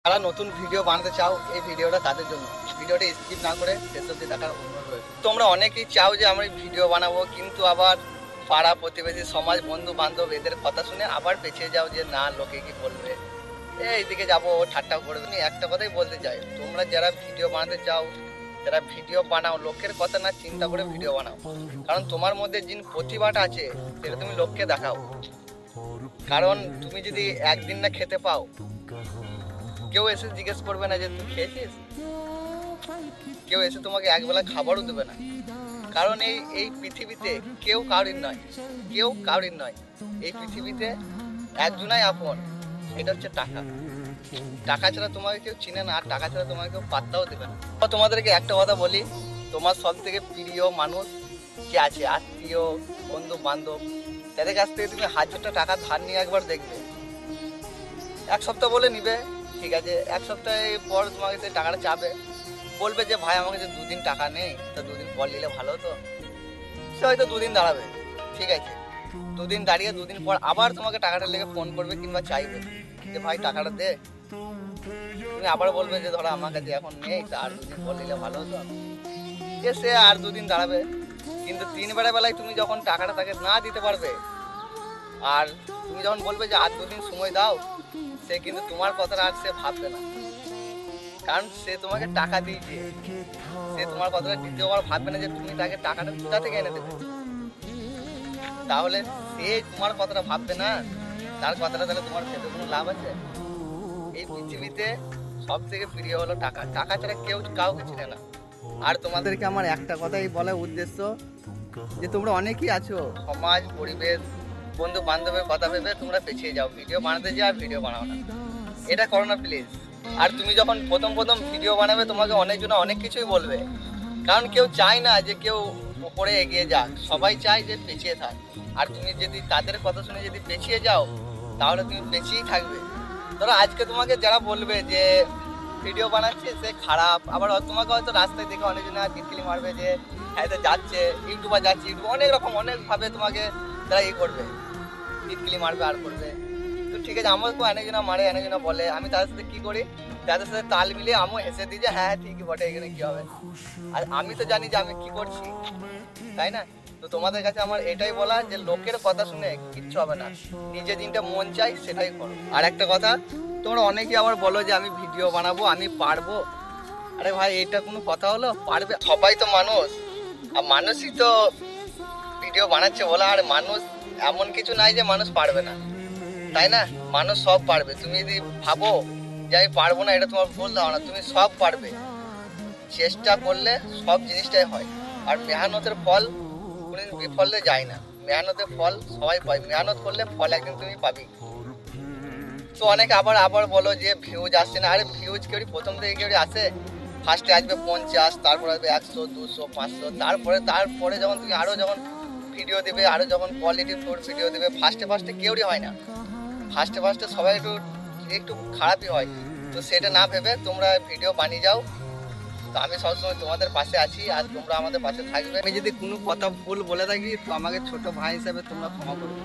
যারা নতুন ভিডিও বানাতে চাও এই ভিডিওটা তাদের জন্য। ভিডিওটা স্কিপ না করে শেষ অবধি দেখার অনুরোধ রয়েছে। তোমরা অনেকেই চাও যে আমরা ভিডিও বানাবো, কিন্তু আবার পাড়া প্রতিবেশী সমাজ বন্ধু বান্ধব এদের কথা শুনে আবার পেছিয়ে যাও যে না লোকে কি বলবে, এইদিকে যাবো ও ঠাট্টাও করবে। আমি একটা কথাই বলতে চাই, তোমরা যারা ভিডিও বানাতে চাও, যারা ভিডিও বানাও লোকের কথা না চিন্তা করে ভিডিও বানাও। কারণ তোমার মধ্যে যে প্রতিভাটা আছে সেটা তুমি লোককে দেখাও। কারণ তুমি যদি একদিন না খেতে পাও, কেউ এসে জিজ্ঞেস করবে না যে তুই খেয়েছিস, কেউ এসে তোমাকে একবেলা খাবারও দেবে না। কারণ এই পৃথিবীতে কেউ কারোর নয়, কেউ কারোর নয়। এই পৃথিবীতে একজনাই আপন, এটা হচ্ছে টাকা। টাকা ছাড়া তোমাকে কেউ চিনে না, আর টাকা ছাড়া তোমাকে কেউ পাত্তাও দেবে না। তোমাদেরকে একটা কথা বলি, তোমার সব থেকে প্রিয় মানুষ কে আছে, আত্মীয় বন্ধু বান্ধব, তাদের কাছ থেকে তুমি 1000টা টাকা ধার নিয়ে একবার দেখবে। এক সপ্তাহ বলে নিবে, ঠিক আছে, এক সপ্তাহ পর তোমাকে সেই টাকাটা চাবে, বলবে যে ভাই আমাকে যে 2 দিন টাকা নেই, তা 2 দিন পর নিলে ভালো হতো। সে হয়তো 2 দিন দাঁড়াবে, ঠিক আছে, 2 দিন দাঁড়িয়ে 2 দিন পর আবার তোমাকে টাকাটা লেগে ফোন করবে কিংবা চাইবে যে ভাই টাকাটা দে। তুমি আবার বলবে যে ধরো আমার কাছে এখন নেই, তা আর 2 দিন পর নিলে ভালো হতো। সে আর 2 দিন দাঁড়াবে, কিন্তু 3 বেলায় তুমি যখন টাকাটা তাকে না দিতে পারবে, আর তুমি যখন বলবে যে আর 2 দিন সময় দাও, সে কিন্তু তোমার কথাটা আর সে ভাববে না। কারণ সে তোমাকে টাকা দিয়েছে, সে তোমার কথাটা দ্বিতীয়বার ভাববে না যে তুমি তাকে টাকাটা কোথা থেকে এনে দেবে। তাহলে সে তোমার কথাটা ভাববে না, তার কথাটা তাহলে তোমার খেতে কোনো লাভ আছে? এই পৃথিবীতে সব থেকে প্রিয় হলো টাকা। টাকা ছাড়া কেউ কাউকে চিনে না। আর তোমাদেরকে আমার একটা কথাই বলার উদ্দেশ্য যে তোমরা অনেকেই আছো সমাজ পরিবেশ বন্ধু বান্ধবের কথা ভেবে তোমরা পেছিয়ে যাও, ভিডিও বানাতে যাও আর ভিডিও বানাও না। এটা করো না প্লিজ। আর তুমি যখন প্রথম ভিডিও বানাবে, তোমাকে অনেকজন অনেক কিছুই বলবে, কারণ কেউ চায় না যে কেউ উপরে এগিয়ে যাক, সবাই চায় যে পেছিয়ে থাক। আর তুমি যদি তাদের কথা শুনে যদি পেছিয়ে যাও, তাহলে তুমি পেছিয়েই থাকবে। ধরো আজকে তোমাকে যারা বলবে যে ভিডিও বানাচ্ছে সে খারাপ, আবার তোমাকে হয়তো রাস্তায় দেখে অনেকজন টিটকিলি মারবে যে হয়তো যাচ্ছে ইউটিউবার যাচ্ছে, অনেক রকম অনেকভাবে তোমাকে তারা করবে, টিটকিলি মারবে আর করবে। তো ঠিক আছে, আমাকেও অনেকজনা মারে অনেকজনা বলে, আমি তাদের সাথে কি করি, তাদের সাথে তাল মিলিয়ে আমিও হেসে দিই যে হ্যাঁ ঠিকই বটে, এখানে কি হবে। আর আমি তো জানি যে আমি কি করছি, তাই না? তো তোমাদের কাছে আমার এটাই বলা যে লোকের কথা শুনে কিচ্ছু হবে না, নিজে দিনটা মন চাই সেটাই করো। আর একটা কথা, তোমরা অনেকেই আবার বলো যে আমি ভিডিও বানাবো, আমি পারবো। আরে ভাই, এটা কোনো কথা হলো? পারবে সবাই তো মানুষ, আর মানুষই তো ভিডিও বানাচ্ছে বলা। আর মানুষ এমন কিছু নাই যে মানুষ পারবে না, তাই না? মানুষ সব পারবে। তুমি যদি ভাবো যে আমি পারবো না, এটা তোমার ভুল ধারণা। তুমি সব পারবে, চেষ্টা করলে সব জিনিসটাই হয়। আর মেহনতের ফল কোনোদিন বিফলে যায় না, মেহনতের ফল সবাই পায়, মেহনত করলে ফল একদিন তুমি পাবি। তো অনেকে আবার আবার বলো যে ভিউজ আসছে না। আরে ভিউজ কেউ প্রথম থেকে কেউ আসে? ফার্স্টে আসবে 50, তারপরে আসবে 100, 200, 500, তারপরে যখন তুমি আরও যখন ভিডিও দেবে, আরও যখন কোয়ালিটি ফুড ভিডিও দেবে, ফার্স্টে কেউই হয় না। ফার্স্টে সবাই একটু খারাপই হয়। তো সেটা না ভেবে তোমরা ভিডিও বানিয়ে যাও। তো আমি সবসময় তোমাদের পাশে আছি, আর তোমরা আমাদের পাশে থাকবে। আমি যদি কোনো কথা ভুল বলে থাকি তো আমাকে ছোট ভাই হিসাবে তোমরা ক্ষমা করবে।